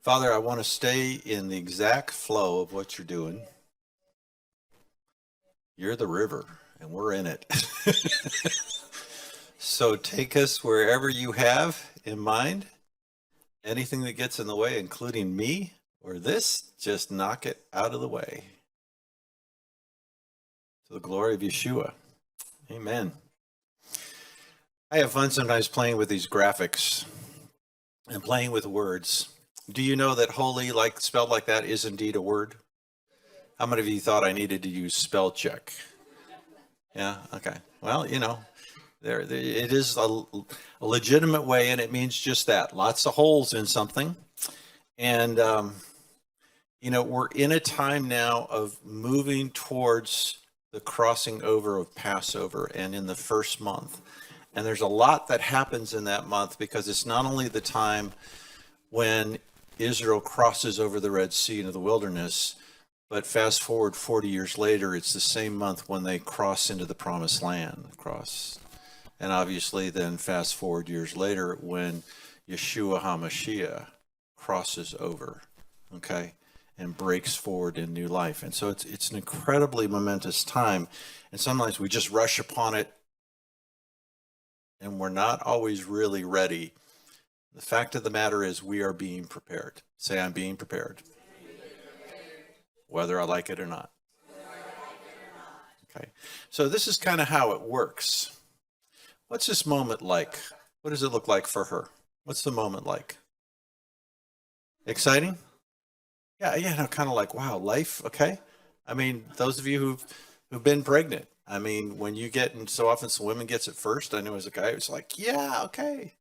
Father, I want to stay in the exact flow of what you're doing. You're the river, and we're in it. So take us wherever you have in mind. Anything that gets in the way, including me or this, just knock it out of the way. To the glory of Yeshua. Amen. I have fun sometimes playing with these graphics and playing with words. Do you know that holy, like spelled like that, is indeed a word? How many of you thought I needed to use spell check? Yeah, okay. Well, there it is a legitimate way, and it means just that. Lots of holes in something. And, we're in a time now of moving towards the crossing over of Passover and in the first month. And there's a lot that happens in that month because it's not only the time when Israel crosses over the Red Sea into the wilderness, but fast forward 40 years later, it's the same month when they cross into the Promised Land. And obviously then fast forward years later when Yeshua HaMashiach crosses over, okay, and breaks forward in new life. And so it's an incredibly momentous time. And sometimes we just rush upon it and we're not always really ready. The fact of the matter is we are being prepared. Say, I'm being prepared. Whether I like it or not. Okay. So this is kind of how it works. What's this moment like? What does it look like for her? What's the moment like? Exciting? Yeah, kind of like, wow, life, okay? I mean, those of you who've been pregnant, I mean, when you get, and so often some women gets it first, I know as a guy, it's like, yeah, okay,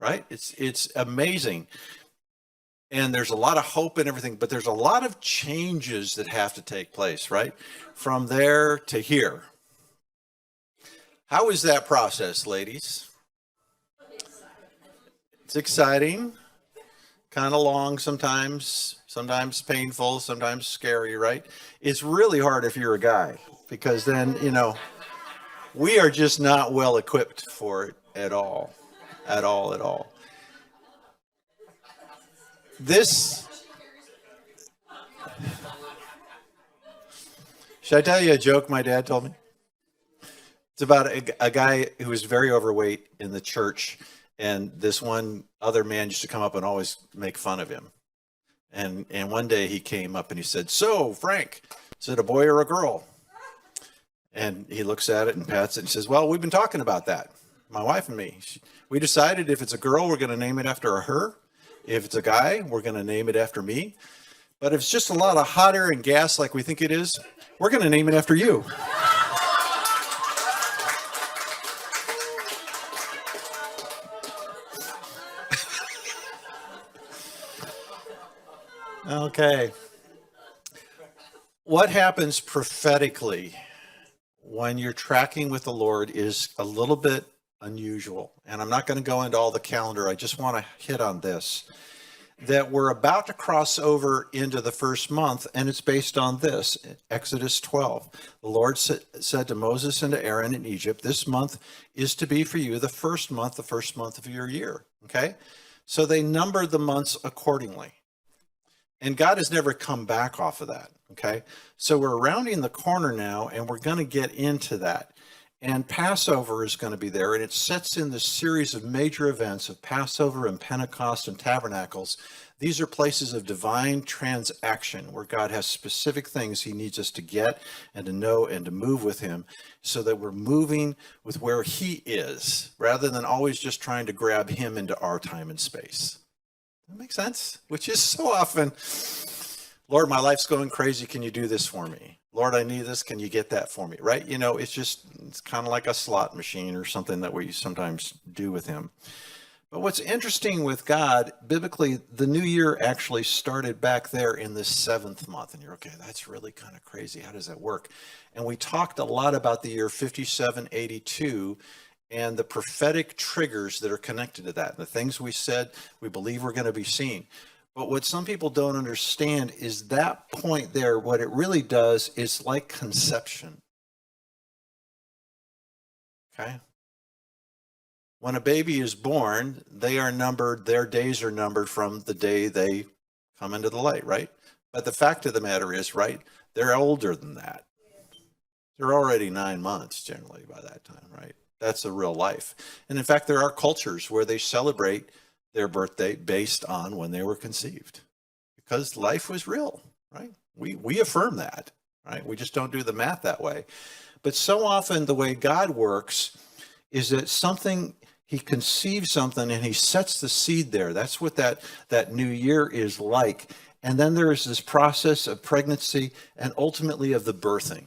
right? It's amazing. And there's a lot of hope and everything, but there's a lot of changes that have to take place, right? From there to here. How is that process, ladies? It's exciting, kind of long sometimes painful, sometimes scary, right? It's really hard if you're a guy because then, we are just not well equipped for it at all. Should I tell you a joke my dad told me? It's about a guy who was very overweight in the church, and this one other man used to come up and always make fun of him. And one day he came up and he said, "So, Frank, is it a boy or a girl?" And he looks at it and pats it and says, "Well, we've been talking about that, my wife and me. We decided if it's a girl, we're going to name it after her. If it's a guy, we're going to name it after me. But if it's just a lot of hot air and gas like we think it is, we're going to name it after you." Okay. What happens prophetically when you're tracking with the Lord is a little bit unusual. And I'm not going to go into all the calendar. I just want to hit on this. That we're about to cross over into the first month, and it's based on this, Exodus 12. The Lord said to Moses and to Aaron in Egypt, "This month is to be for you the first month of your year." Okay? So they numbered the months accordingly. And God has never come back off of that, okay? So we're rounding the corner now, and we're going to get into that. And Passover is going to be there, and it sets in the series of major events of Passover and Pentecost and Tabernacles. These are places of divine transaction where God has specific things he needs us to get and to know and to move with him so that we're moving with where he is rather than always just trying to grab him into our time and space. That makes sense? Which is so often, "Lord, my life's going crazy. Can you do this for me? Lord, I need this. Can you get that for me?" Right? It's kind of like a slot machine or something that we sometimes do with him. But what's interesting with God, biblically, the new year actually started back there in the 7th month. And you're, okay, that's really kind of crazy. How does that work? And we talked a lot about the year 5782 and the prophetic triggers that are connected to that, and the things we said we believe we're going to be seeing. But what some people don't understand is that point there, what it really does is like conception. Okay? When a baby is born, their days are numbered from the day they come into the light, right? But the fact of the matter is, right, they're older than that. They're already 9 months generally by that time, right? That's a real life. And in fact, there are cultures where they celebrate their birthday based on when they were conceived because life was real, right? We affirm that, right? We just don't do the math that way. But so often the way God works is that something, he conceives something and he sets the seed there. That's what that new year is like. And then there is this process of pregnancy and ultimately of the birthing.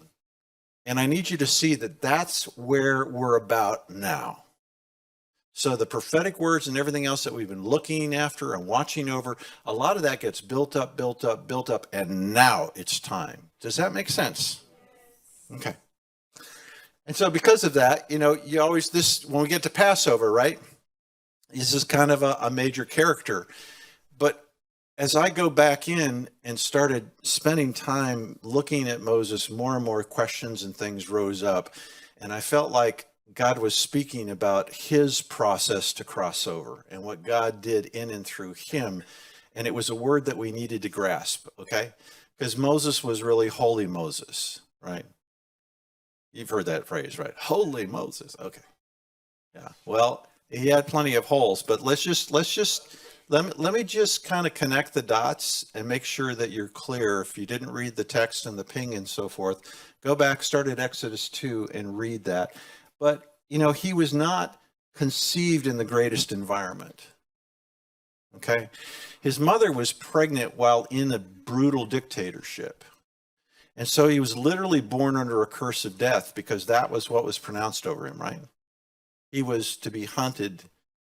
And I need you to see that that's where we're about now. So the prophetic words and everything else that we've been looking after and watching over, a lot of that gets built up, built up, built up, and now it's time. Does that make sense? Okay. And so because of that, you always, when we get to Passover, right? This is kind of a major character. But as I go back in and started spending time looking at Moses, more and more questions and things rose up. And I felt like God was speaking about his process to cross over and what God did in and through him. And it was a word that we needed to grasp, okay? Because Moses was really holy Moses, right? You've heard that phrase, right? Holy Moses. Okay. Yeah. Well, he had plenty of holes, but let me just kind of connect the dots and make sure that you're clear. If you didn't read the text and the ping and so forth, go back, start at Exodus 2 and read that. But, he was not conceived in the greatest environment. Okay. His mother was pregnant while in a brutal dictatorship. And so he was literally born under a curse of death because that was what was pronounced over him, right? He was to be hunted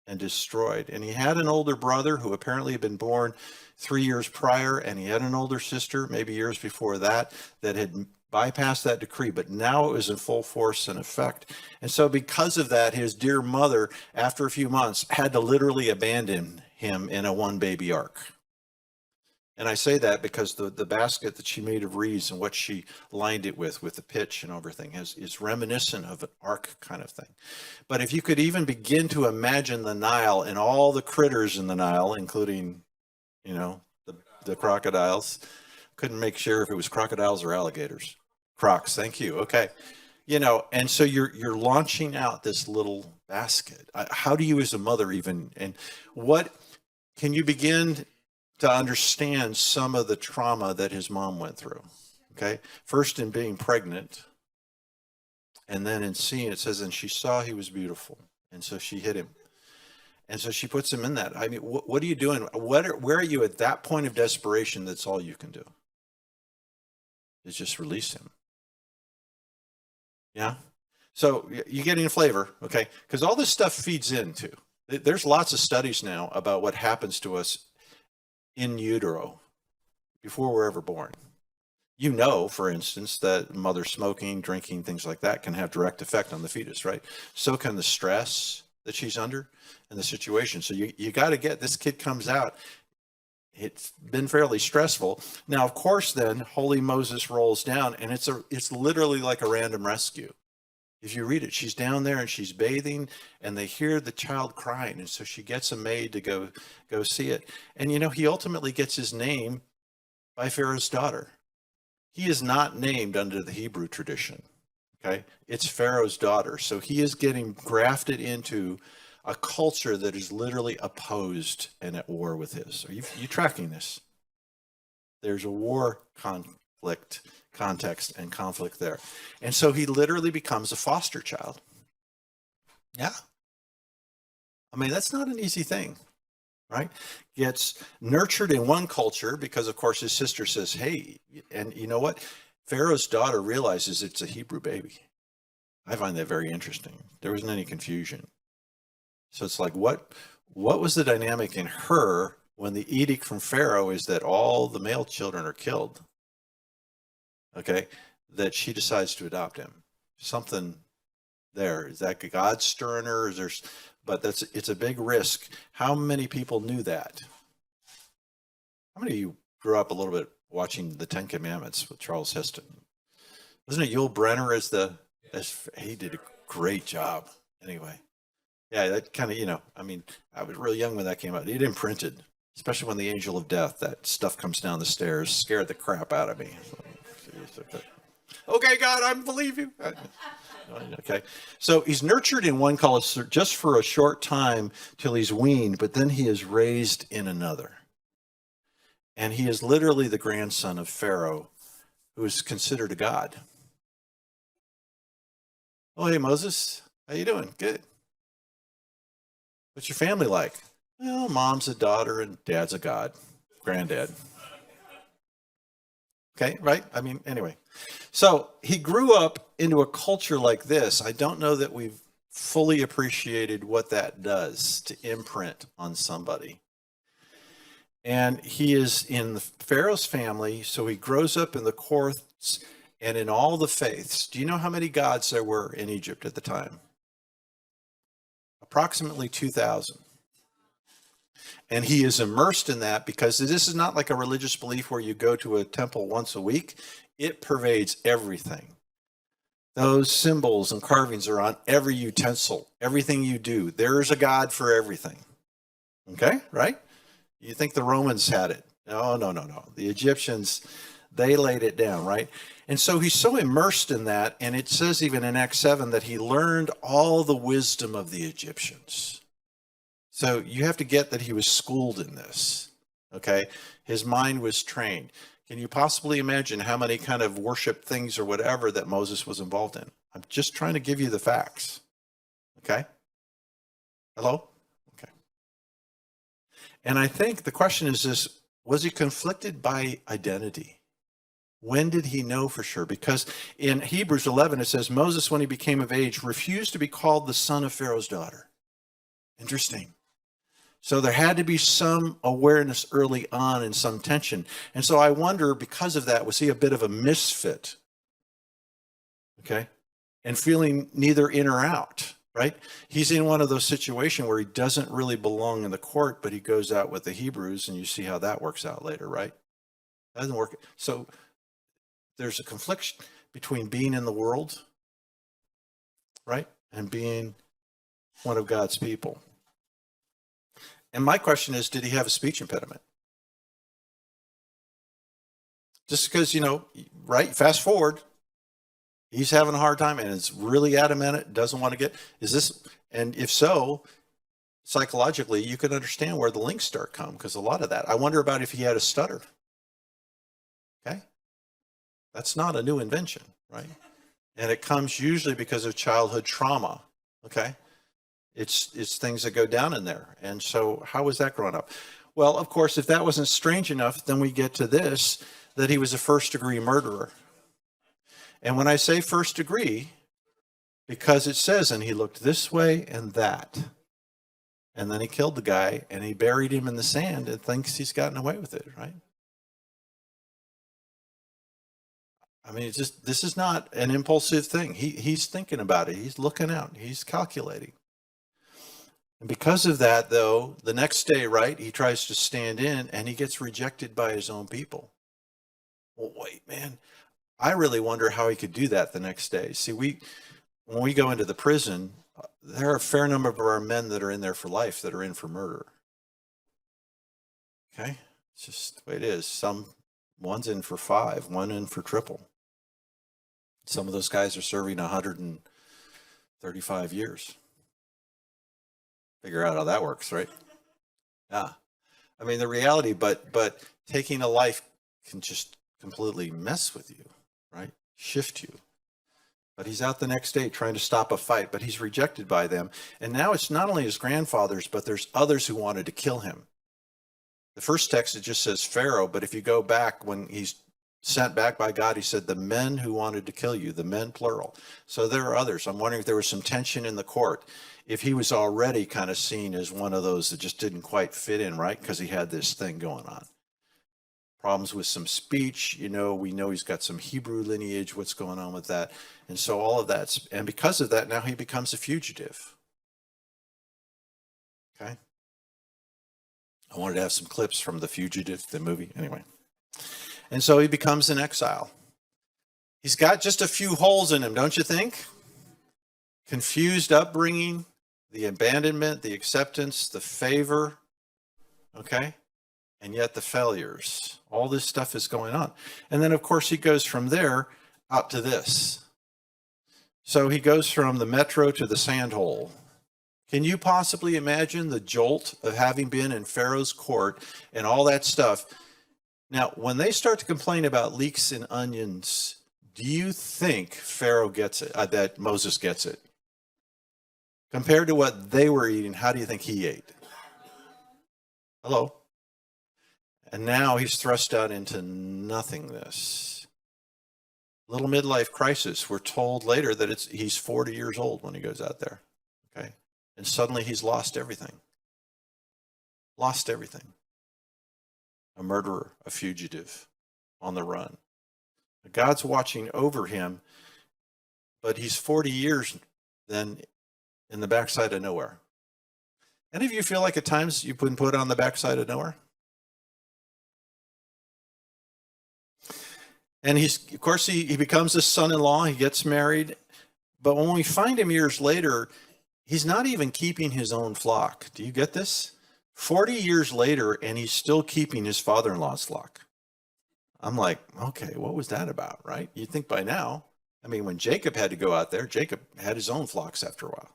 and destroyed. And he had an older brother who apparently had been born 3 years prior, and he had an older sister, maybe years before that had bypassed that decree, but now it was in full force and effect. And so because of that, his dear mother, after a few months, had to literally abandon him in a one baby ark. And I say that because the basket that she made of reeds and what she lined it with the pitch and everything is reminiscent of an ark kind of thing. But if you could even begin to imagine the Nile and all the critters in the Nile, including, the crocodiles, couldn't make sure if it was crocodiles or alligators. Crocs, thank you. Okay. And so you're launching out this little basket. How do you as a mother even, and what can you begin to understand some of the trauma that his mom went through? Okay. First in being pregnant, and then in seeing, it says, and she saw he was beautiful. And so she hid him. And so she puts him in that. I mean, what are you doing? Where are you at that point of desperation? That's all you can do is just release him. Yeah. So you're getting a flavor. Okay. Because all this stuff feeds into, there's lots of studies now about what happens to us in utero before we're ever born. For instance, that mother smoking, drinking, things like that can have direct effect on the fetus, right? So can the stress that she's under and the situation. So you got to get, this kid comes out, it's been fairly stressful. Now, of course, then Holy Moses rolls down, and it's literally like a random rescue. If you read it, she's down there and she's bathing, and they hear the child crying, and so she gets a maid to go see it. And he ultimately gets his name by Pharaoh's daughter. He is not named under the Hebrew tradition. Okay, it's Pharaoh's daughter, so he is getting grafted into a culture that is literally opposed and at war with his. Are you tracking this? There's a war context and conflict there. And so he literally becomes a foster child. Yeah. I mean, that's not an easy thing, right? Gets nurtured in one culture because, of course, his sister says, hey, and you know what? Pharaoh's daughter realizes it's a Hebrew baby. I find that very interesting. There wasn't any confusion. So it's like, what was the dynamic in her when the edict from Pharaoh is that all the male children are killed? Okay, that she decides to adopt him. Something there. Is that God stirring her? But it's a big risk. How many people knew that? How many of you grew up a little bit watching the Ten Commandments with Charles Heston? Wasn't it Yul Brynner he did a great job anyway. Yeah, that kind of, I mean, I was really young when that came out. It imprinted. especially when the angel of death, that stuff comes down the stairs, scared the crap out of me. Okay, God, I believe you. Okay, so he's nurtured in one culture just for a short time till he's weaned, but then he is raised in another. And he is literally the grandson of Pharaoh, who is considered a god. Oh, hey, Moses, how you doing? Good. What's your family like? Well, mom's a daughter and dad's a god, granddad. Okay, right? I mean, anyway. So he grew up into a culture like this. I don't know that we've fully appreciated what that does to imprint on somebody. And he is in the Pharaoh's family, so he grows up in the courts and in all the faiths. Do you know how many gods there were in Egypt at the time? Approximately 2,000. And he is immersed in that because this is not like a religious belief where you go to a temple once a week. It pervades everything. Those symbols and carvings are on every utensil, everything you do. There is a God for everything. Okay, right? You think the Romans had it. No. The Egyptians, they laid it down, right? And so he's so immersed in that, and it says even in Acts 7 that he learned all the wisdom of the Egyptians. So you have to get that he was schooled in this, okay? His mind was trained. Can you possibly imagine how many kind of worship things or whatever that Moses was involved in? I'm just trying to give you the facts, okay? Hello? Okay. And I think the question is this, was he conflicted by identity? When did he know for sure? Because in Hebrews 11, it says, Moses, when he became of age, refused to be called the son of Pharaoh's daughter. Interesting. So there had to be some awareness early on and some tension. And so I wonder, because of that, was he a bit of a misfit? Okay? And feeling neither in or out, right? He's in one of those situations where he doesn't really belong in the court, but he goes out with the Hebrews, and you see how that works out later, right? That doesn't work. So there's a conflict between being in the world, right? And being one of God's people. And my question is, did he have a speech impediment? Just because, right, fast forward, he's having a hard time and it's really adamant, doesn't want to get, and if so, psychologically, you can understand where the links start come, because a lot of that. I wonder about if he had a stutter. Okay? That's not a new invention, right? And it comes usually because of childhood trauma, okay? It's things that go down in there. And so how was that growing up? Well, of course, if that wasn't strange enough, then we get to this, that he was a first-degree murderer. And when I say first degree, because it says, and he looked this way and that. And then he killed the guy, and he buried him in the sand and thinks he's gotten away with it, right? I mean, this is not an impulsive thing. He's thinking about it. He's looking out. He's calculating. And because of that, though, the next day, right, he tries to stand in, and he gets rejected by his own people. Well, wait, man, I really wonder how he could do that the next day. See, when we go into the prison, there are a fair number of our men that are in there for life that are in for murder. Okay? It's just the way it is. One's in for 5, one in for triple. Some of those guys are serving 135 years. Figure out how that works, right? Yeah. I mean, the reality, but taking a life can just completely mess with you, right? Shift you. But he's out the next day trying to stop a fight, but he's rejected by them. And now it's not only his grandfathers, but there's others who wanted to kill him. The first text, it just says Pharaoh, but if you go back, when he's sent back by God, he said, the men who wanted to kill you, the men plural. So there are others. I'm wondering if there was some tension in the court, if he was already kind of seen as one of those that just didn't quite fit in, right? Because he had this thing going on. Problems with some speech, we know he's got some Hebrew lineage, what's going on with that. And so all of that, and because of that, now he becomes a fugitive. Okay? I wanted to have some clips from The Fugitive, the movie, anyway. And so he becomes an exile. He's got just a few holes in him, don't you think? Confused upbringing, the abandonment, the acceptance, the favor, okay? and yet the failures, all this stuff is going on. And then, of course, he goes from there out to this. So he goes from the metro to the sand hole. Can you possibly imagine the jolt of having been in Pharaoh's court and all that stuff? Now, when they start to complain about leeks and onions, do you think Pharaoh gets it, that Moses gets it? Compared to what they were eating, how do you think he ate? Hello? And now he's thrust out into nothingness. Little midlife crisis. We're told later that he's 40 years old when he goes out there. Okay? And suddenly he's lost everything. Lost everything. A murderer, a fugitive, on the run. God's watching over him, but he's 40 years then in the backside of nowhere. Any of you feel like at times you've been put on the backside of nowhere? And of course, he becomes his son-in-law, he gets married, but when we find him years later, he's not even keeping his own flock. Do you get this? 40 years later, and he's still keeping his father-in-law's flock. I'm like, okay, what was that about, right? You'd think by now, I mean, when Jacob had to go out there, Jacob had his own flocks after a while.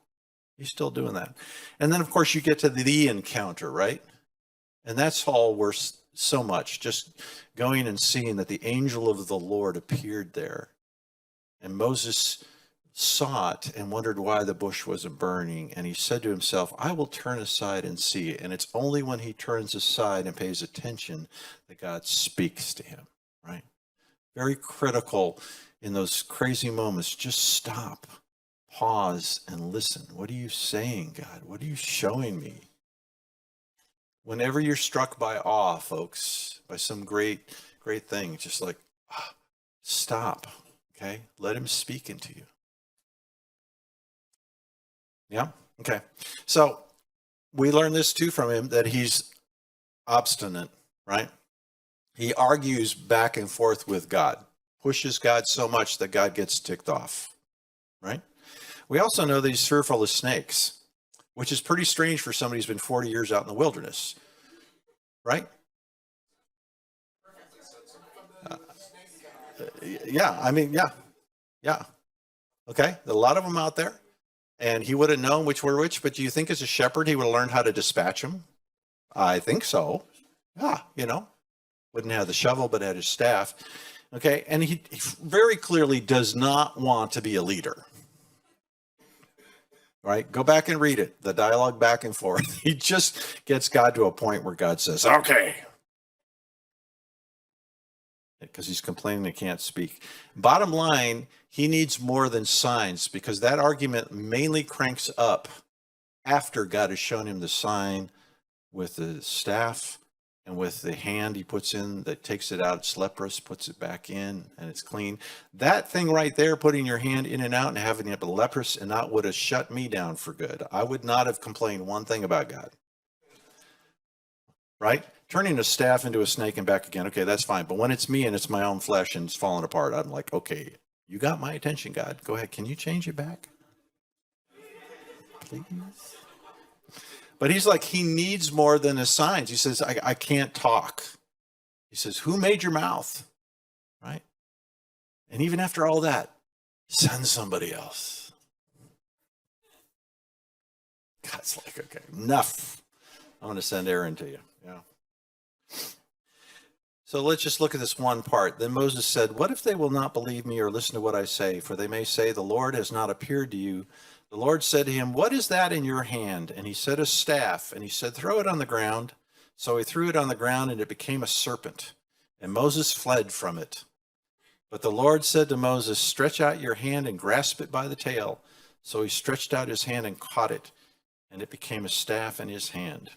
He's still doing that. And then, of course, you get to the encounter, right? And that's all worth so much, just going and seeing that the angel of the Lord appeared there. And Moses saw it and wondered why the bush wasn't burning. And he said to himself, I will turn aside and see. And it's only when he turns aside and pays attention that God speaks to him, right? Very critical in those crazy moments. Just stop, pause, and listen. What are you saying, God? What are you showing me? Whenever you're struck by awe, folks, by some great thing, just like, stop, okay? Let him speak into you. Yeah? Okay. So we learn this too from him, that he's obstinate, right? He argues back and forth with God, pushes God so much that God gets ticked off, right? We also know that he's fearful of snakes, which is pretty strange for somebody who's been 40 years out in the wilderness, right? Yeah, I mean, yeah. Okay, a lot of them out there, and he would have known which were which, but do you think as a shepherd he would have learned how to dispatch them? I think so. Yeah, wouldn't have the shovel, but had his staff. Okay, and he very clearly does not want to be a leader. Right? Go back and read it. The dialogue back and forth. He just gets God to a point where God says, okay. Because he's complaining he can't speak. Bottom line, he needs more than signs, because that argument mainly cranks up after God has shown him the sign with the staff and with the hand he puts in that takes it out, it's leprous, puts it back in, and it's clean. That thing right there, putting your hand in and out and having it leprous and not, would have shut me down for good. I would not have complained one thing about God. Right? Turning a staff into a snake and back again, okay, that's fine. But when it's me and it's my own flesh and it's falling apart, I'm like, okay, you got my attention, God. Go ahead. Can you change it back? Please? But he's like, he needs more than his signs. He says, I can't talk. He says, who made your mouth? Right? And even after all that, send somebody else. God's like, okay, enough. I'm going to send Aaron to you. Yeah. So let's just look at this one part. Then Moses said, what if they will not believe me or listen to what I say? For they may say, the Lord has not appeared to you. The Lord said to him, what is that in your hand? And he said, a staff. And he said, throw it on the ground. So he threw it on the ground, and it became a serpent. And Moses fled from it. But the Lord said to Moses, stretch out your hand and grasp it by the tail. So he stretched out his hand and caught it, and it became a staff in his hand.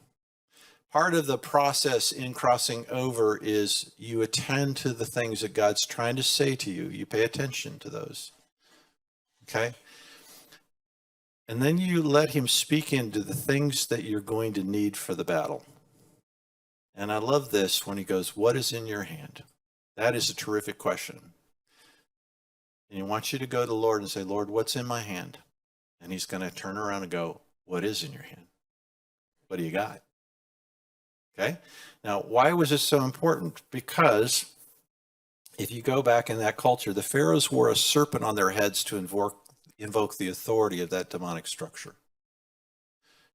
Part of the process in crossing over is you attend to the things that God's trying to say to you. You pay attention to those. Okay? And then you let him speak into the things that you're going to need for the battle. And I love this when he goes, what is in your hand? That is a terrific question. And he wants you to go to the Lord and say, Lord, what's in my hand? And he's going to turn around and go, what is in your hand? What do you got? Okay. Now, why was this so important? Because if you go back in that culture, the pharaohs wore a serpent on their heads to invoke the authority of that demonic structure.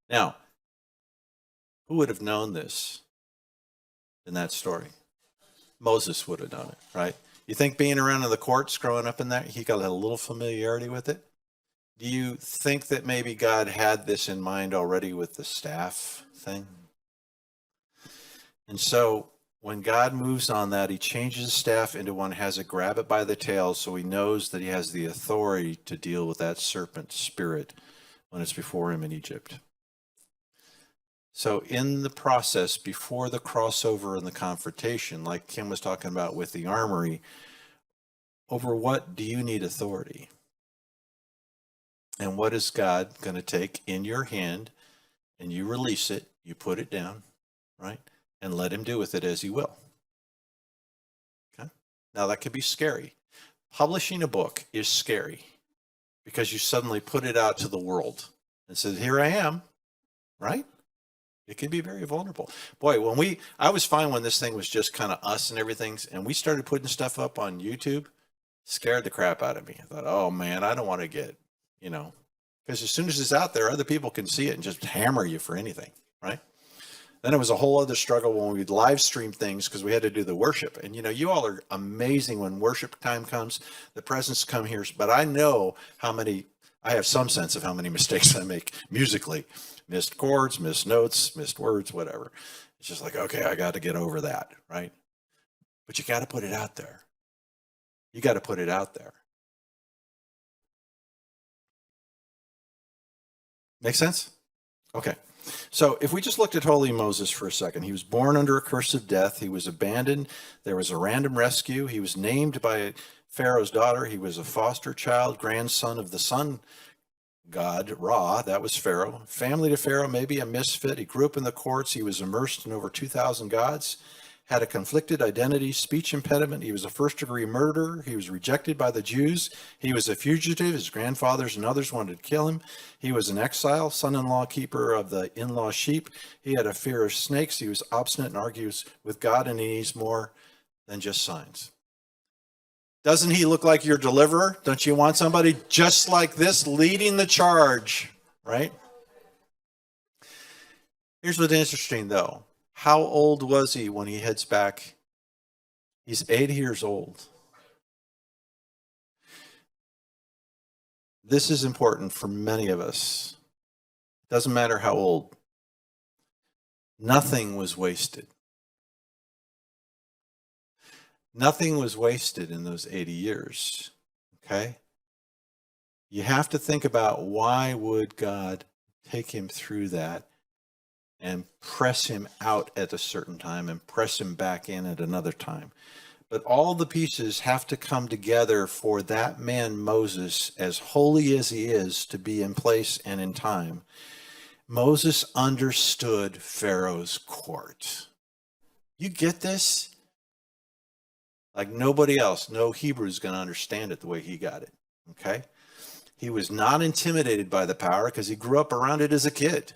Now, who would have known this in that story? Moses would have known it, right? You think being around in the courts growing up in that, he got a little familiarity with it? Do you think that maybe God had this in mind already with the staff thing? And so when God moves on that, he changes the staff into one, has it grab it by the tail, so he knows that he has the authority to deal with that serpent spirit when it's before him in Egypt. So in the process, before the crossover and the confrontation, like Kim was talking about with the armory, over what do you need authority? And what is God going to take in your hand, and you release it, you put it down, right? And let him do with it as he will. Okay. Now that could be scary. Publishing a book is scary because you suddenly put it out to the world and said, here I am, right? It can be very vulnerable. Boy, I was fine when this thing was just kind of us and everything, and we started putting stuff up on YouTube, scared the crap out of me. I thought, oh man, I don't want to get, because as soon as it's out there, other people can see it and just hammer you for anything, right? Then it was a whole other struggle when we'd live stream things because we had to do the worship. And you all are amazing when worship time comes. The presence come here, but I have some sense of how many mistakes I make musically. Missed chords, missed notes, missed words, whatever. It's just like, okay, I got to get over that, right? But you got to put it out there. You got to put it out there. Make sense? Okay. So if we just looked at Holy Moses for a second, he was born under a curse of death. He was abandoned. There was a random rescue. He was named by Pharaoh's daughter. He was a foster child, grandson of the sun god, Ra. That was Pharaoh. Family to Pharaoh, maybe a misfit. He grew up in the courts. He was immersed in over 2,000 gods. Had a conflicted identity, speech impediment. He was a first-degree murderer. He was rejected by the Jews. He was a fugitive. His grandfathers and others wanted to kill him. He was an exile, son-in-law keeper of the in-law sheep. He had a fear of snakes. He was obstinate and argues with God, and he needs more than just signs. Doesn't he look like your deliverer? Don't you want somebody just like this leading the charge, right? Here's what's interesting, though. How old was he when he heads back? He's 80 years old. This is important for many of us. Doesn't matter how old. Nothing was wasted. Nothing was wasted in those 80 years, okay? You have to think about why would God take him through that and press him out at a certain time and press him back in at another time. But all the pieces have to come together for that man, Moses, as holy as he is, to be in place and in time. Moses understood Pharaoh's court. You get this? Like nobody else, no Hebrew is going to understand it the way he got it, okay? He was not intimidated by the power because he grew up around it as a kid.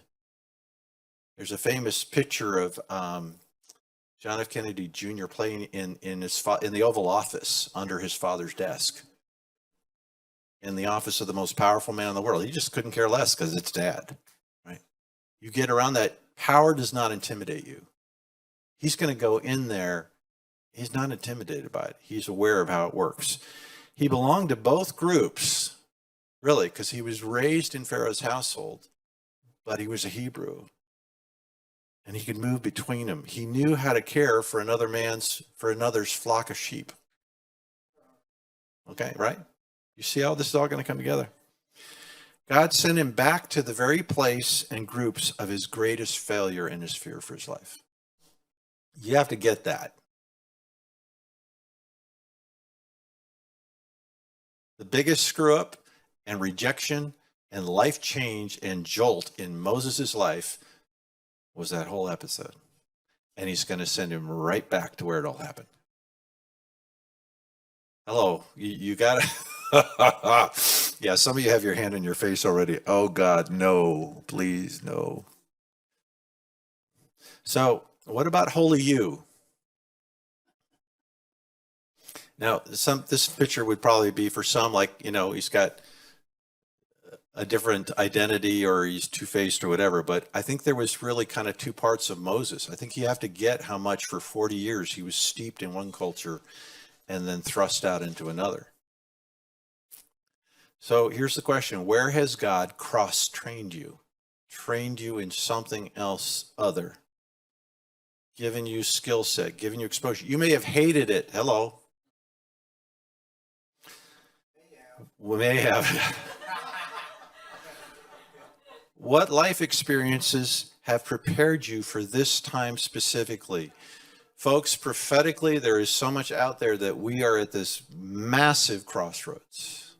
There's a famous picture of John F. Kennedy Jr. playing in the Oval Office under his father's desk, in the office of the most powerful man in the world. He just couldn't care less because it's dad, right? You get around that, power does not intimidate you. He's going to go in there. He's not intimidated by it. He's aware of how it works. He belonged to both groups, really, because he was raised in Pharaoh's household, but he was a Hebrew. And he could move between them. He knew how to care for another's flock of sheep. Okay, right? You see how this is all going to come together? God sent him back to the very place and groups of his greatest failure and his fear for his life. You have to get that. The biggest screw up and rejection and life change and jolt in Moses' life was that whole episode. And he's going to send him right back to where it all happened. Hello, you got it. Yeah, some of you have your hand in your face already. Oh God, no, please, no. So What about Holy You? Now, this picture would probably be for some like, he's got a different identity or he's two-faced or whatever, but I think there was really kind of two parts of Moses. I think you have to get how much for 40 years he was steeped in one culture and then thrust out into another. So here's the question: where has God cross-trained you? Trained you in something else other? Given you skill set, given you exposure. You may have hated it. Hello. We may have. What life experiences have prepared you for this time specifically? Folks, prophetically, there is so much out there that we are at this massive crossroads.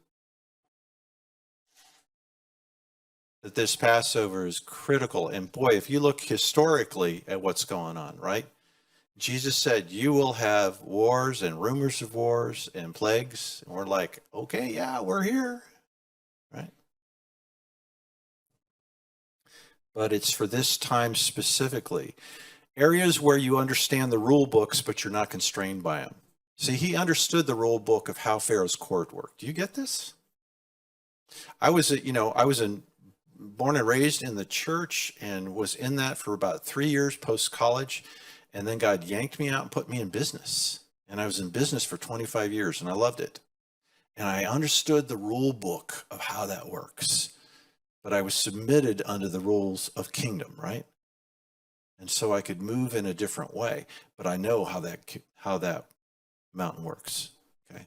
That this Passover is critical. And boy, if you look historically at what's going on, right? Jesus said, you will have wars and rumors of wars and plagues. And we're like, okay, yeah, we're here, right? But it's for this time specifically. Areas where you understand the rule books, but you're not constrained by them. See, he understood the rule book of how Pharaoh's court worked. Do you get this? I was born and raised in the church and was in that for about 3 years post-college. And then God yanked me out and put me in business. And I was in business for 25 years and I loved it. And I understood the rule book of how that works. But I was submitted under the rules of kingdom, right? And so I could move in a different way. But I know how that mountain works, okay?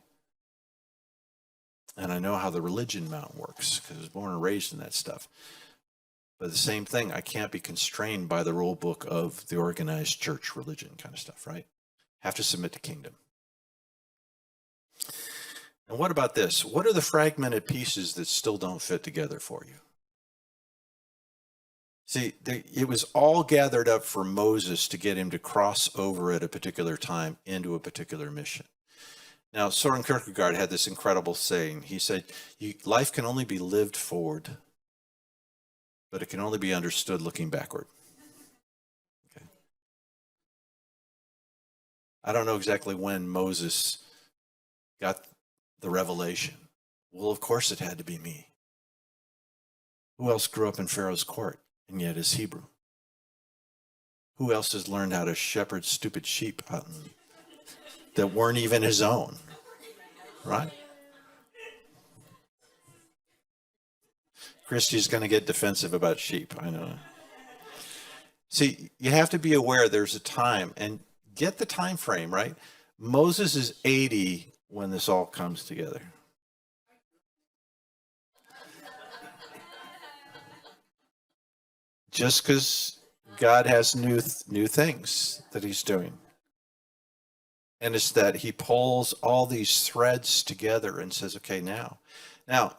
And I know how the religion mountain works because I was born and raised in that stuff. But the same thing, I can't be constrained by the rule book of the organized church religion kind of stuff, right? Have to submit to kingdom. And what about this? What are the fragmented pieces that still don't fit together for you? See, it was all gathered up for Moses to get him to cross over at a particular time into a particular mission. Now, Soren Kierkegaard had this incredible saying. He said, life can only be lived forward, but it can only be understood looking backward. Okay. I don't know exactly when Moses got the revelation. Well, of course it had to be me. Who else grew up in Pharaoh's court and yet is Hebrew? Who else has learned how to shepherd stupid sheep that weren't even his own, right? Christy's going to get defensive about sheep, I know. See, you have to be aware there's a time, and get the time frame, right? Moses is 80 when this all comes together. Just because God has new things that he's doing. And it's that he pulls all these threads together and says, okay, now,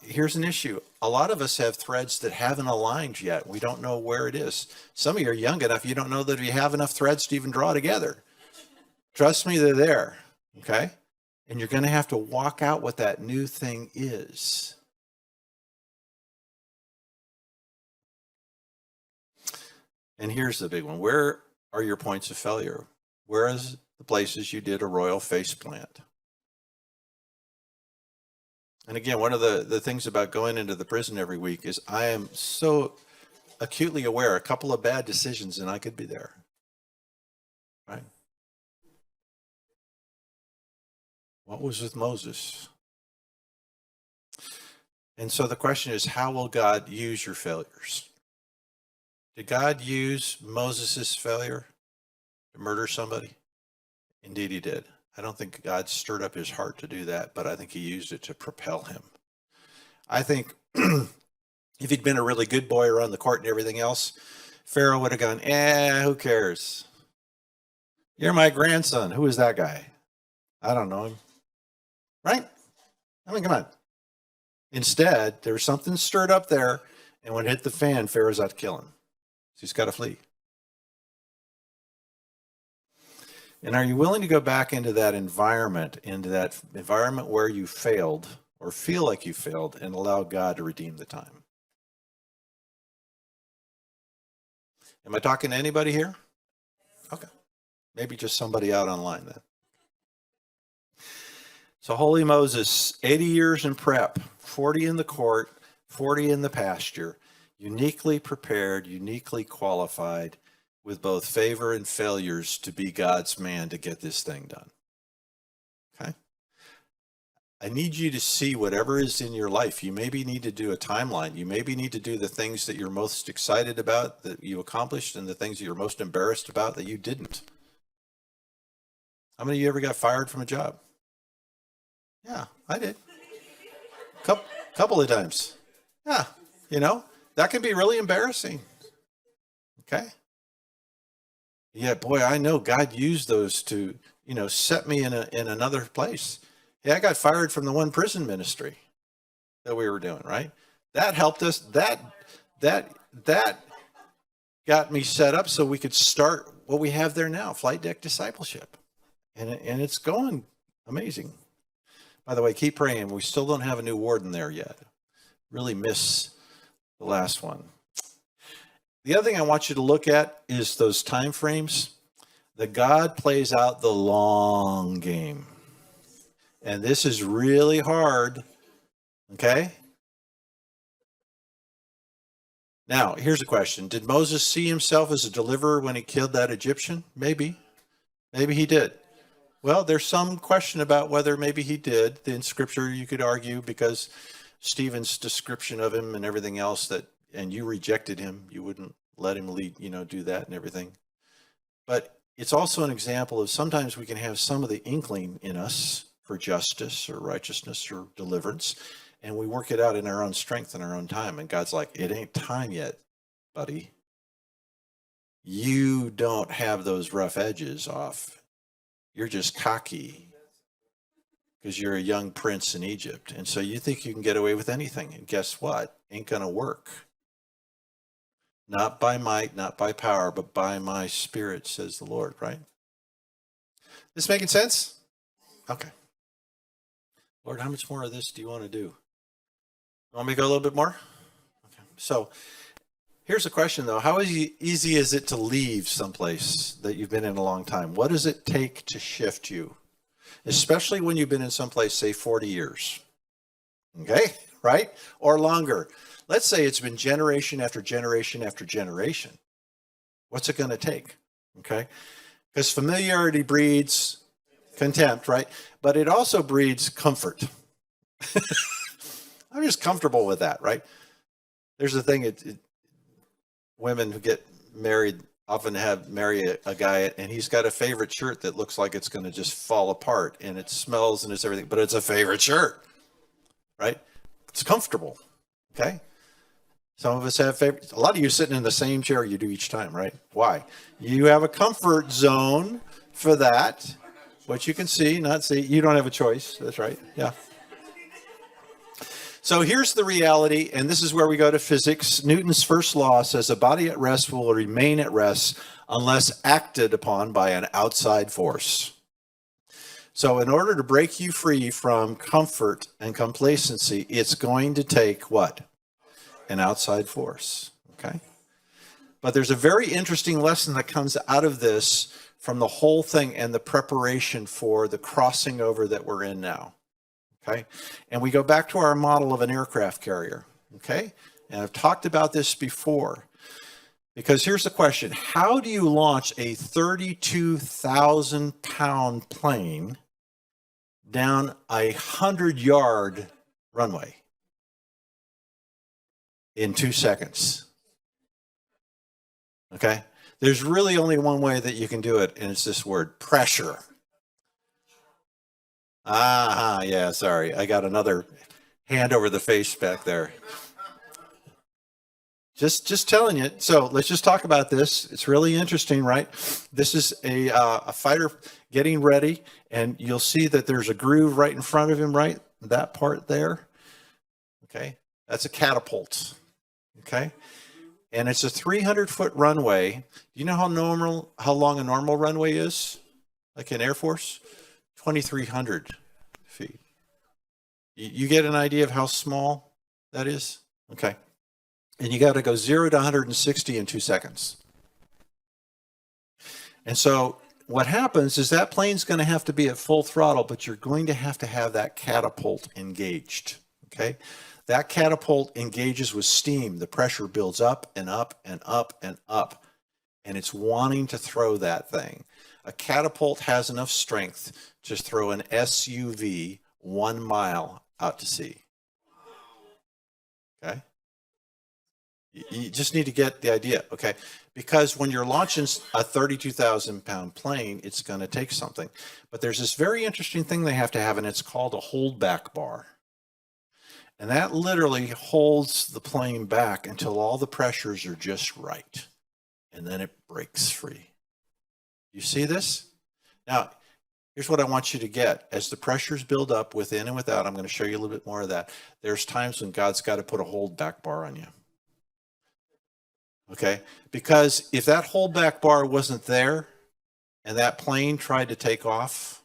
here's an issue. A lot of us have threads that haven't aligned yet. We don't know where it is. Some of you are young enough, you don't know that you have enough threads to even draw together. Trust me, they're there, okay? And you're going to have to walk out what that new thing is. And here's the big one. Where are your points of failure? Where is the places you did a royal face plant? And again, one of the things about going into the prison every week is I am so acutely aware, a couple of bad decisions and I could be there, right? What was with Moses? And so the question is, how will God use your failures? Did God use Moses' failure to murder somebody? Indeed he did. I don't think God stirred up his heart to do that, but I think he used it to propel him. I think if he'd been a really good boy around the court and everything else, Pharaoh would have gone, who cares? You're my grandson. Who is that guy? I don't know him. Right? I mean, come on. Instead, there was something stirred up there, and when it hit the fan, Pharaoh's out to kill him. So he's got to flee. And are you willing to go back into that environment where you failed or feel like you failed, and allow God to redeem the time? Am I talking to anybody here? Okay. Maybe just somebody out online then. So holy Moses, 80 years in prep, 40 in the court, 40 in the pasture, uniquely prepared, uniquely qualified, with both favor and failures to be God's man to get this thing done. Okay? I need you to see whatever is in your life. You maybe need to do a timeline. You maybe need to do the things that you're most excited about that you accomplished and the things that you're most embarrassed about that you didn't. How many of you ever got fired from a job? Yeah, I did. Couple of times. Yeah, that can be really embarrassing. Okay? Yeah, boy, I know God used those to, set me in another place. Yeah, I got fired from the one prison ministry that we were doing, right? That helped us. That got me set up so we could start what we have there now, Flight Deck Discipleship. And it's going amazing. By the way, keep praying. We still don't have a new warden there yet. Really miss the last one. The other thing I want you to look at is those time frames. That God plays out the long game. And this is really hard. Okay? Now, here's a question. Did Moses see himself as a deliverer when he killed that Egyptian? Maybe. Maybe he did. Well, there's some question about whether maybe he did. In Scripture, you could argue because Stephen's description of him and everything else and you rejected him. You wouldn't let him lead, do that and everything. But it's also an example of sometimes we can have some of the inkling in us for justice or righteousness or deliverance, and we work it out in our own strength and our own time. And God's like, it ain't time yet, buddy. You don't have those rough edges off. You're just cocky because you're a young prince in Egypt. And so you think you can get away with anything. And guess what? Ain't going to work. Not by might, not by power, but by my spirit, says the Lord, right? This making sense? Okay. Lord, how much more of this do you want to do? You want me to go a little bit more? Okay. So here's a question, though. How easy is it to leave someplace that you've been in a long time? What does it take to shift you? Especially when you've been in someplace, say, 40 years. Okay, right? Or longer. Let's say it's been generation after generation after generation. What's it going to take? Okay? Because familiarity breeds contempt, right? But it also breeds comfort. I'm just comfortable with that, right? There's the thing, women who get married often marry a guy and he's got a favorite shirt that looks like it's going to just fall apart and it smells and it's everything, but it's a favorite shirt, right? It's comfortable, okay? Some of us have favorites. A lot of you sitting in the same chair you do each time, right? Why? You have a comfort zone for that, what you can see, not see. You don't have a choice. That's right. Yeah. So here's the reality, and this is where we go to physics. Newton's first law says a body at rest will remain at rest unless acted upon by an outside force. So in order to break you free from comfort and complacency, it's going to take what? An outside force, okay? But there's a very interesting lesson that comes out of this from the whole thing and the preparation for the crossing over that we're in now. Okay, and we go back to our model of an aircraft carrier, okay? And I've talked about this before, because here's the question. How do you launch a 32,000-pound plane down a 100-yard runway in 2 seconds? Okay? There's really only one way that you can do it, and it's this word, pressure. Yeah, sorry. I got another hand over the face back there. Just telling you. So let's just talk about this. It's really interesting, right? This is a fighter getting ready, and you'll see that there's a groove right in front of him, right? That part there. Okay, that's a catapult. Okay, and it's a 300-foot runway. Do you know how long a normal runway is? Like in Air Force? 2,300 feet. You get an idea of how small that is? Okay. And you got to go 0 to 160 in 2 seconds. And so what happens is that plane's going to have to be at full throttle, but you're going to have that catapult engaged. Okay. That catapult engages with steam. The pressure builds up and up and up and up, and it's wanting to throw that thing. A catapult has enough strength to throw an SUV 1 mile out to sea. Okay. You just need to get the idea, okay? Because when you're launching a 32,000-pound plane, it's going to take something. But there's this very interesting thing they have to have, and it's called a holdback bar. And that literally holds the plane back until all the pressures are just right. And then it breaks free. You see this? Now, here's what I want you to get. As the pressures build up within and without, I'm going to show you a little bit more of that. There's times when God's got to put a holdback bar on you. Okay, because if that holdback bar wasn't there and that plane tried to take off,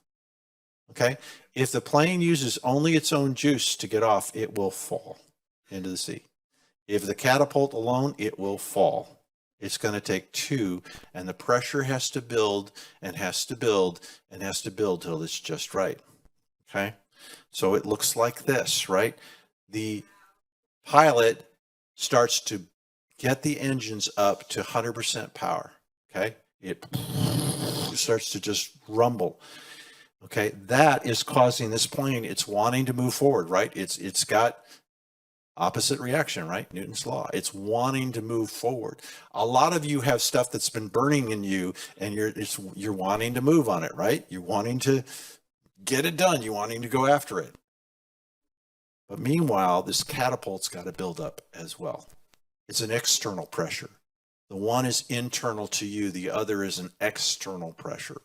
okay, if the plane uses only its own juice to get off, it will fall into the sea. If the catapult alone, it will fall. It's going to take two, and the pressure has to build and has to build and has to build till it's just right. Okay, so it looks like this, right? The pilot starts to get the engines up to 100% power, okay? It starts to just rumble, okay? That is causing this plane, it's wanting to move forward, right? It's got opposite reaction, right? Newton's law. It's wanting to move forward. A lot of you have stuff that's been burning in you, and you're wanting to move on it, right? You're wanting to get it done. You're wanting to go after it. But meanwhile, this catapult's got to build up as well. It's an external pressure. The one is internal to you. The other is an external pressure.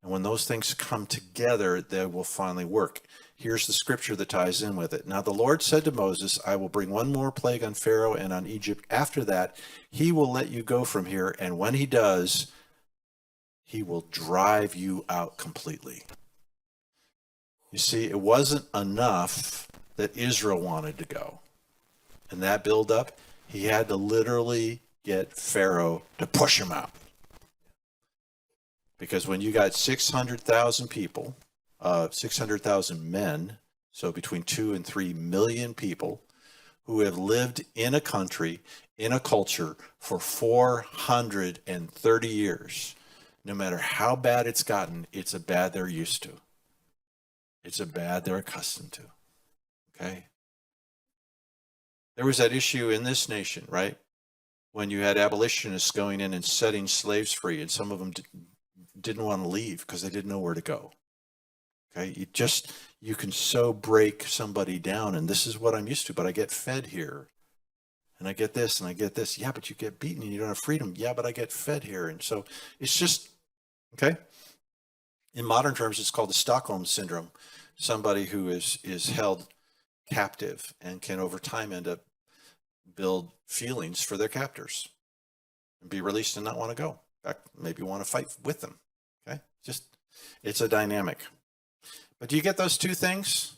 And when those things come together, they will finally work. Here's the scripture that ties in with it. Now the Lord said to Moses, I will bring one more plague on Pharaoh and on Egypt. After that, he will let you go from here. And when he does, he will drive you out completely. You see, it wasn't enough that Israel wanted to go. And that buildup, he had to literally get Pharaoh to push him out. Because when you got 600,000 people, 600,000 men, so between 2 and 3 million people who have lived in a country, in a culture for 430 years, no matter how bad it's gotten, it's a bad they're used to. It's a bad they're accustomed to. Okay? There was that issue in this nation, right? When you had abolitionists going in and setting slaves free, and some of them didn't want to leave because they didn't know where to go. Okay, you can so break somebody down, and this is what I'm used to, but I get fed here, and I get this, and I get this. Yeah, but you get beaten, and you don't have freedom. Yeah, but I get fed here, and so it's just, okay? In modern terms, it's called the Stockholm Syndrome. Somebody who is held captive and can over time end up build feelings for their captors and be released and not want to go. In fact, maybe want to fight with them. Okay, it's a dynamic. But do you get those two things?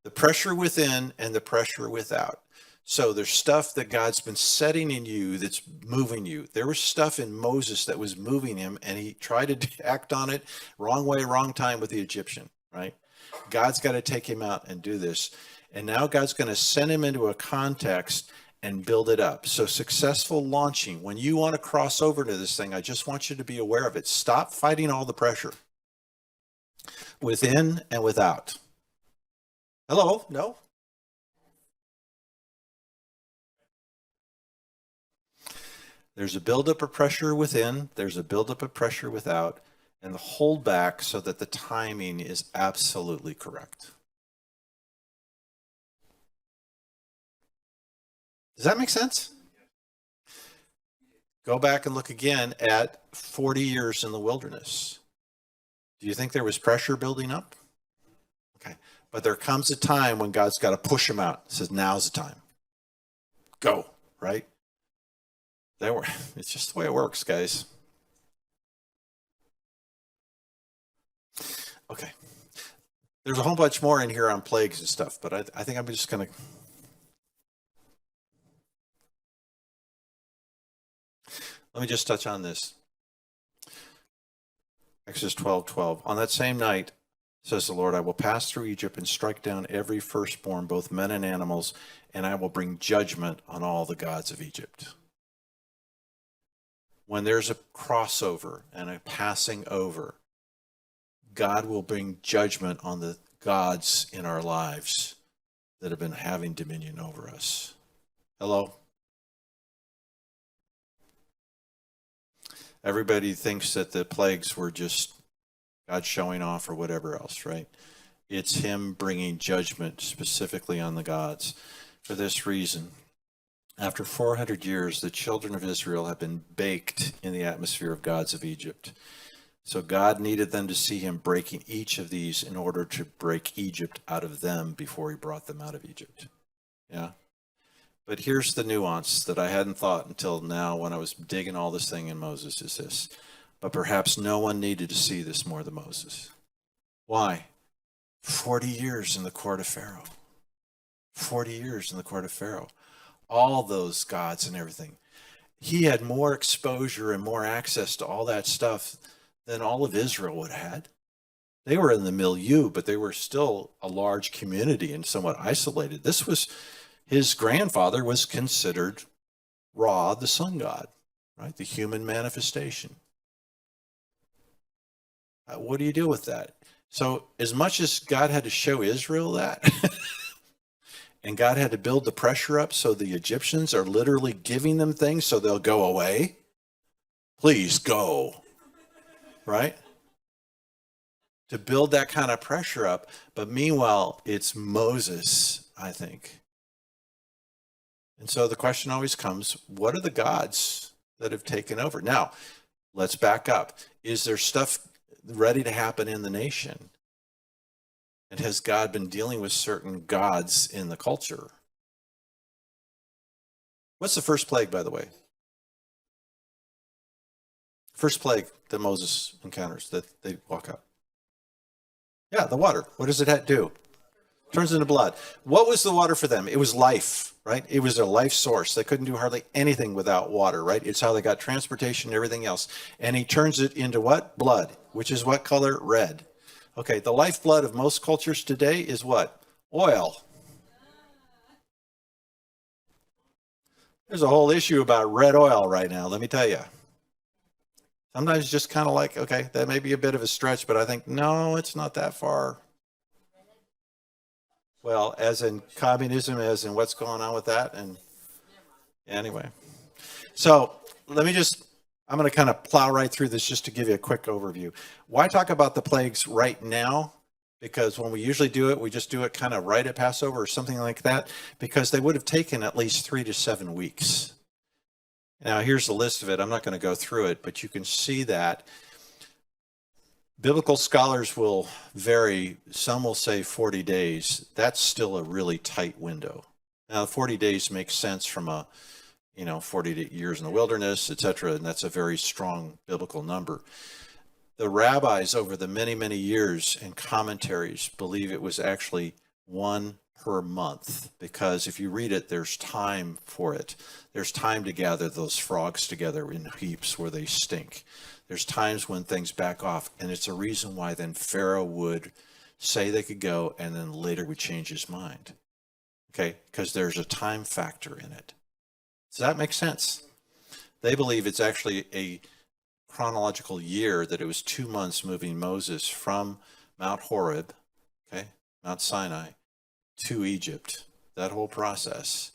The pressure within and the pressure without. So there's stuff that God's been setting in you that's moving you. There was stuff in Moses that was moving him, and he tried to act on it wrong way, wrong time with the Egyptian, right? God's got to take him out and do this. And now God's going to send him into a context and build it up. So successful launching, when you want to cross over to this thing, I just want you to be aware of it. Stop fighting all the pressure within and without. Hello? No? There's a buildup of pressure within, there's a buildup of pressure without, and the hold back so that the timing is absolutely correct. Does that make sense? Go back and look again at 40 years in the wilderness. Do you think there was pressure building up? Okay. But there comes a time when God's got to push them out. He says, now's the time. Go, right? It's just the way it works, guys. Okay. There's a whole bunch more in here on plagues and stuff, but I think I'm just going to... Let me just touch on this. Exodus 12:12. On that same night, says the Lord, I will pass through Egypt and strike down every firstborn, both men and animals, and I will bring judgment on all the gods of Egypt. When there's a crossover and a passing over, God will bring judgment on the gods in our lives that have been having dominion over us. Hello? Everybody thinks that the plagues were just God showing off or whatever else, right? It's him bringing judgment specifically on the gods. For this reason, after 400 years, the children of Israel have been baked in the atmosphere of gods of Egypt. So God needed them to see him breaking each of these in order to break Egypt out of them before he brought them out of Egypt. Yeah? But here's the nuance that I hadn't thought until now when I was digging all this thing in Moses is this. But perhaps no one needed to see this more than Moses. Why? 40 years in the court of Pharaoh. 40 years in the court of Pharaoh. All those gods and everything. He had more exposure and more access to all that stuff than all of Israel would have had. They were in the milieu, but they were still a large community and somewhat isolated. This was, his grandfather was considered Ra, the sun god, right? The human manifestation. What do you do with that? So as much as God had to show Israel that, and God had to build the pressure up so the Egyptians are literally giving them things so they'll go away. Please go, right? To build that kind of pressure up. But meanwhile, it's Moses, I think. And so the question always comes, what are the gods that have taken over? Now, let's back up. Is there stuff ready to happen in the nation? And has God been dealing with certain gods in the culture? What's the first plague, by the way? First plague that Moses encounters, that they walk out. Yeah, the water. What does it do? Turns into blood. What was the water for them? It was life, right? It was a life source. They couldn't do hardly anything without water, right? It's how they got transportation and everything else. And he turns it into what? Blood, which is what color? Red. Okay, the lifeblood of most cultures today is what? Oil. There's a whole issue about red oil right now, let me tell you. Sometimes it's just kind of like, okay, that may be a bit of a stretch, but I think, no, it's not that far. Well, as in communism, as in what's going on with that. And anyway, so let me just, I'm going to kind of plow right through this just to give you a quick overview. Why talk about the plagues right now? Because when we usually do it, we just do it kind of right at Passover or something like that, because they would have taken at least 3 to 7 weeks. Now, here's the list of it. I'm not going to go through it, but you can see that biblical scholars will vary. Some will say 40 days. That's still a really tight window. Now, 40 days makes sense from a, 40 years in the wilderness, etc., and that's a very strong biblical number. The rabbis over the many, many years and commentaries believe it was actually 1 per month, because if you read it, there's time for it. There's time to gather those frogs together in heaps where they stink. There's times when things back off, and it's a reason why then Pharaoh would say they could go and then later would change his mind. Okay, because there's a time factor in it. Does that make sense? They believe it's actually a chronological year, that it was 2 months moving Moses from Mount Horeb, okay, Mount Sinai, to Egypt, that whole process.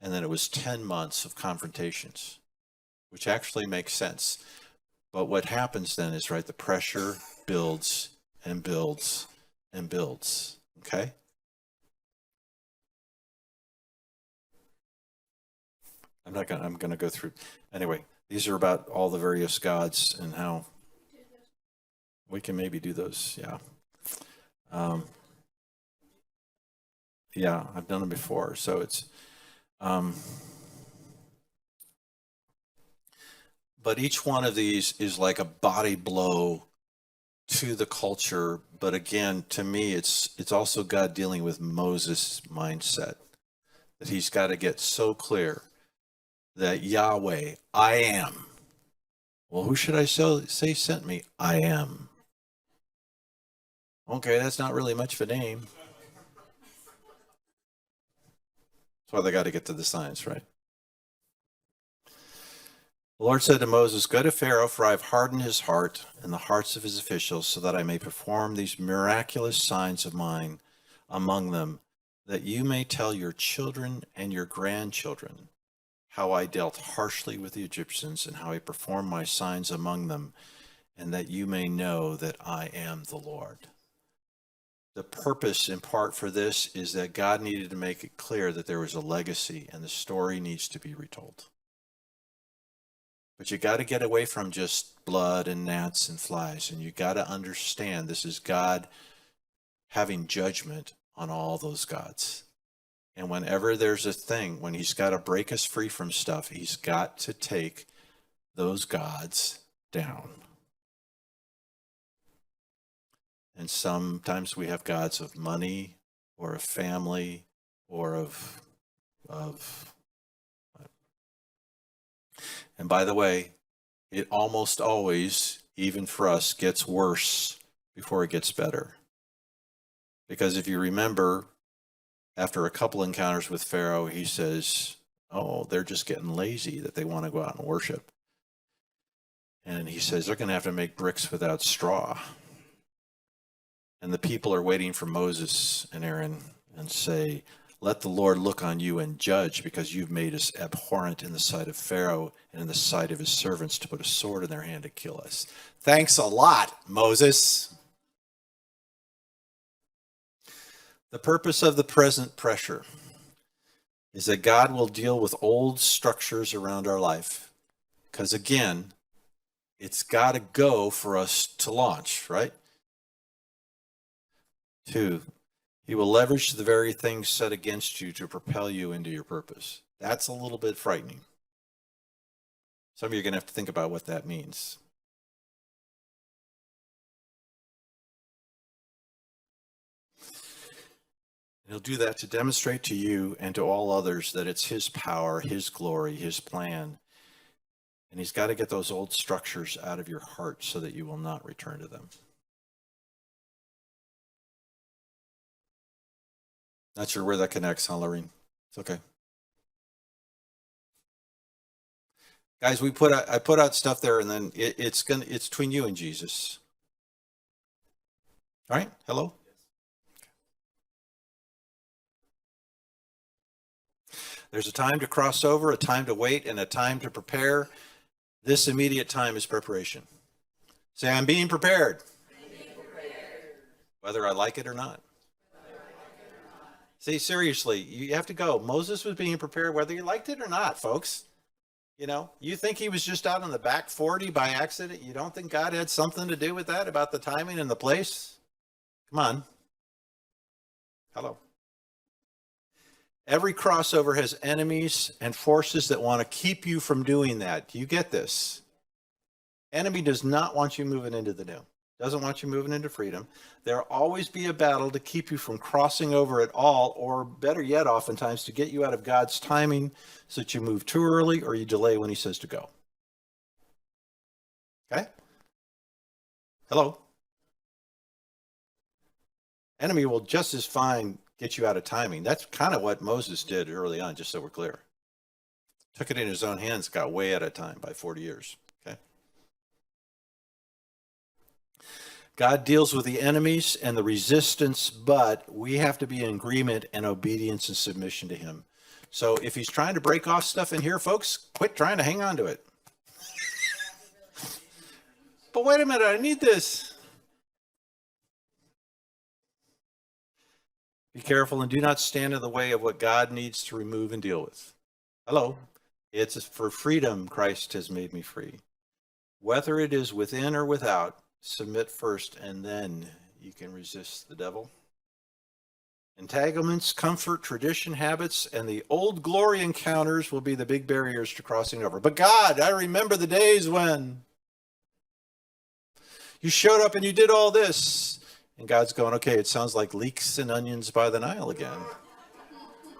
And then it was 10 months of confrontations, which actually makes sense. But what happens then is, right, the pressure builds and builds and builds, okay? I'm going to go through. Anyway, these are about all the various gods and how we can maybe do those, yeah. Yeah, I've done them before, so it's, but each one of these is like a body blow to the culture. But again, to me, it's also God dealing with Moses' mindset, that he's got to get so clear that Yahweh, I am. Well, who should I say sent me? I am. Okay, that's not really much of a name. That's why they got to get to the science, right? The Lord said to Moses, "Go to Pharaoh, for I have hardened his heart and the hearts of his officials, so that I may perform these miraculous signs of mine among them, that you may tell your children and your grandchildren how I dealt harshly with the Egyptians and how I performed my signs among them, and that you may know that I am the Lord." The purpose in part for this is that God needed to make it clear that there was a legacy and the story needs to be retold. But you got to get away from just blood and gnats and flies, and you got to understand this is God having judgment on all those gods. And whenever there's a thing, when he's got to break us free from stuff, he's got to take those gods down. And sometimes we have gods of money or of family or of and by the way, it almost always, even for us, gets worse before it gets better. Because if you remember, after a couple encounters with Pharaoh, he says, oh, they're just getting lazy that they want to go out and worship. And he says, they're going to have to make bricks without straw. And the people are waiting for Moses and Aaron and say, let the Lord look on you and judge, because you've made us abhorrent in the sight of Pharaoh and in the sight of his servants to put a sword in their hand to kill us. Thanks a lot, Moses. The purpose of the present pressure is that God will deal with old structures around our life. Because again, it's got to go for us to launch, right? 2, he will leverage the very things set against you to propel you into your purpose. That's a little bit frightening. Some of you are going to have to think about what that means. He'll do that to demonstrate to you and to all others that it's his power, his glory, his plan. And he's got to get those old structures out of your heart so that you will not return to them. Not sure where that connects, huh, Lorene? It's okay. Guys, I put out stuff there, and then it's between you and Jesus. All right? Hello? There's a time to cross over, a time to wait, and a time to prepare. This immediate time is preparation. Say, I'm being prepared. Whether I like it or not. See, seriously, you have to go. Moses was being prepared whether you liked it or not, folks. You know, you think he was just out on the back 40 by accident? You don't think God had something to do with that, about the timing and the place? Come on. Hello. Every crossover has enemies and forces that want to keep you from doing that. Do you get this? Enemy does not want you moving into the new. Doesn't want you moving into freedom. There'll always be a battle to keep you from crossing over at all, or better yet, oftentimes to get you out of God's timing so that you move too early or you delay when he says to go. Okay? Hello? Enemy will just as fine get you out of timing. That's kind of what Moses did early on, just so we're clear. Took it in his own hands, got way out of time by 40 years. Okay? God deals with the enemies and the resistance, but we have to be in agreement and obedience and submission to him. So if he's trying to break off stuff in here, folks, quit trying to hang on to it. But wait a minute, I need this. Be careful and do not stand in the way of what God needs to remove and deal with. Hello. It's for freedom Christ has made me free. Whether it is within or without, submit first, and then you can resist the devil. Entanglements, comfort, tradition, habits, and the old glory encounters will be the big barriers to crossing over. But God, I remember the days when you showed up and you did all this. And God's going, okay, it sounds like leeks and onions by the Nile again.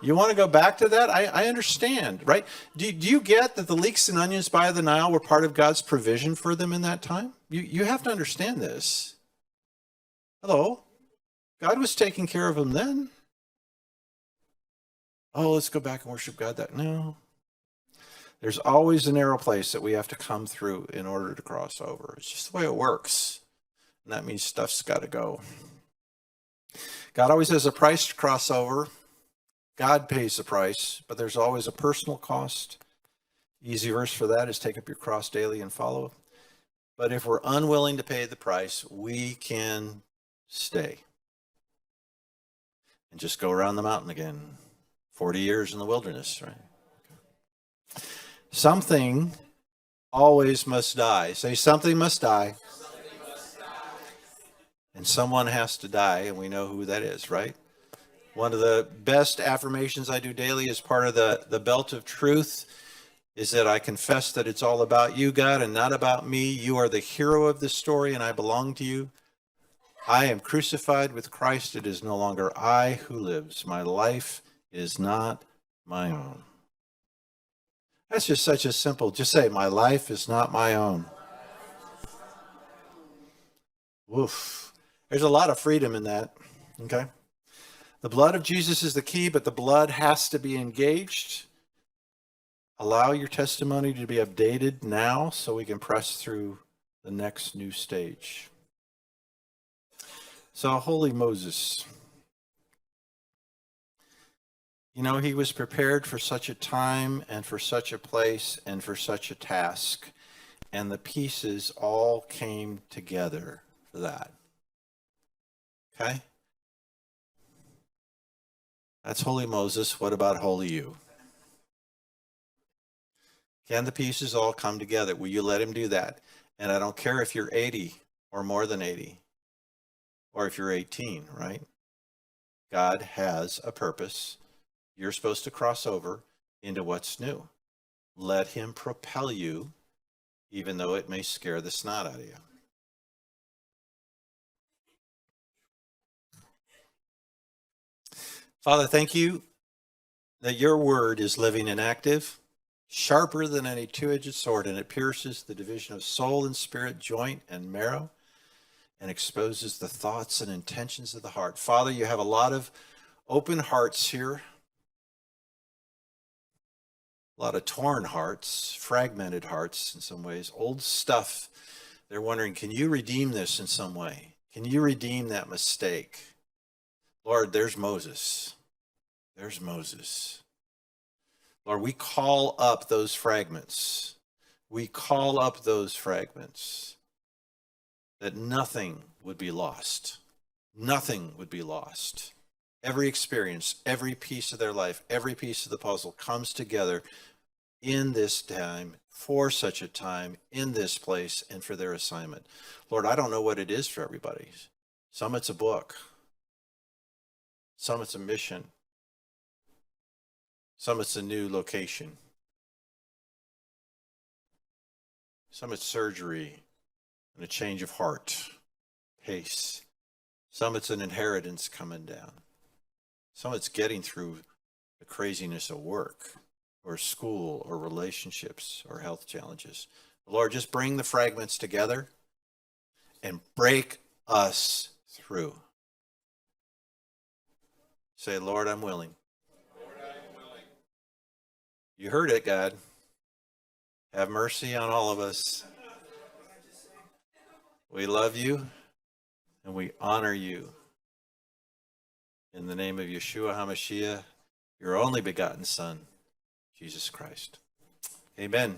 You want to go back to that? I understand, right? Do you get that the leeks and onions by the Nile were part of God's provision for them in that time? You have to understand this. Hello? God was taking care of them then. Oh, let's go back and worship God. That no. There's always a narrow place that we have to come through in order to cross over. It's just the way it works. And that means stuff's got to go. God always has a price to cross over. God pays the price, but there's always a personal cost. Easy verse for that is take up your cross daily and follow. But if we're unwilling to pay the price, we can stay and just go around the mountain again. 40 years in the wilderness, right? Something always must die. Say, something must die. And someone has to die, and we know who that is, right? One of the best affirmations I do daily as part of the belt of truth is that I confess that it's all about you, God, and not about me. You are the hero of this story, and I belong to you. I am crucified with Christ. It is no longer I who lives. My life is not my own. That's just such a simple, just say, my life is not my own. Woof. There's a lot of freedom in that, okay? The blood of Jesus is the key, but the blood has to be engaged. Allow your testimony to be updated now so we can press through the next new stage. So, holy Moses. You know, he was prepared for such a time and for such a place and for such a task. And the pieces all came together for that. Okay? That's holy Moses. What about holy you? Can the pieces all come together? Will you let him do that? And I don't care if you're 80 or more than 80 or if you're 18, right? God has a purpose. You're supposed to cross over into what's new. Let him propel you, even though it may scare the snot out of you. Father, thank you that your word is living and active, sharper than any two-edged sword, and it pierces the division of soul and spirit, joint and marrow, and exposes the thoughts and intentions of the heart. Father, you have a lot of open hearts here. A lot of torn hearts, fragmented hearts in some ways, old stuff. They're wondering, can you redeem this in some way? Can you redeem that mistake? Lord, there's Moses. There's Moses. Lord, we call up those fragments. We call up those fragments that nothing would be lost. Nothing would be lost. Every experience, every piece of their life, every piece of the puzzle comes together in this time, for such a time, in this place, and for their assignment. Lord, I don't know what it is for everybody. Some it's a book. Some it's a mission. Some it's a new location. Some it's surgery and a change of heart, pace. Some it's an inheritance coming down. Some it's getting through the craziness of work or school or relationships or health challenges. Lord, just bring the fragments together and break us through. Say, Lord, I'm willing. Lord, I'm willing. You heard it, God. Have mercy on all of us. We love you and we honor you. In the name of Yeshua HaMashiach, your only begotten Son, Jesus Christ. Amen.